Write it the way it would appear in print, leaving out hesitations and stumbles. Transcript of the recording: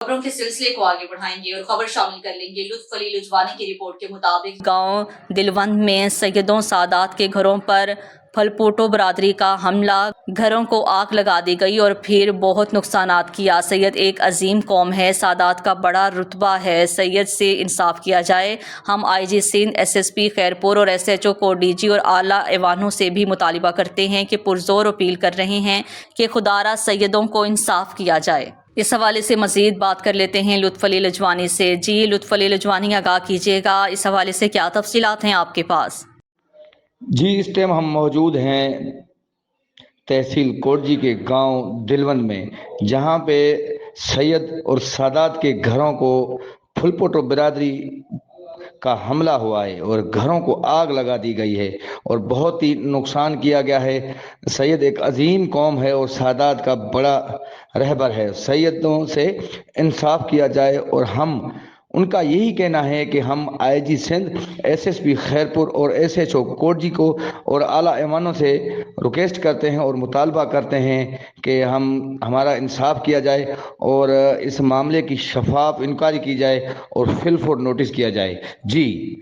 खबरों के सिलसिले को आगे बढ़ाएंगे और खबर शामिल कर लेंगे लुत्फ अली लुजवानी की रिपोर्ट के मुताबिक गांव दिलवंद में सैयदों सादात के घरों पर फलपोटो बरादरी का हमला, घरों को आग लगा दी गई और फिर बहुत नुकसानात किया। सैयद एक अजीम कौम है, सादात का बड़ा रुतबा है, सैयद से इंसाफ किया जाए। हम IG सिंध, SSP खैरपुर और SHO को DG और आला ऐवानों से भी मुतालिबा करते हैं कि पुरजोर अपील कर रहे हैं कि खुदारा सैयदों को इंसाफ किया जाए। इस हवाले से मजीद बात कर लेते हैं लुत्फ अली लुजवानी से। जी लुत्फ अली लुजवानी, आगाह कीजिएगा, इस हवाले से क्या तफसीलात हैं आपके पास? जी, इस टाइम हम मौजूद हैं तहसील कोटजी के गांव दिलवंद में, जहां पे सैयद और सादात के घरों को फुलपोटो बिरादरी का हमला हुआ है और घरों को आग लगा दी गई है और बहुत ही नुकसान किया गया है। सैयद एक अजीम कौम है और सादात का बड़ा रहबर है। सैयदों से इंसाफ किया जाए और हम उनका यही कहना है कि हम IG सिंध, SSP खैरपुर और SHO कोटजी को और आला ऐवानों से रिक्वेस्ट करते हैं और मुतालबा करते हैं कि हमारा इंसाफ किया जाए और इस मामले की शफाफ इंक्वायरी की जाए और फिल फॉर नोटिस किया जाए। जी।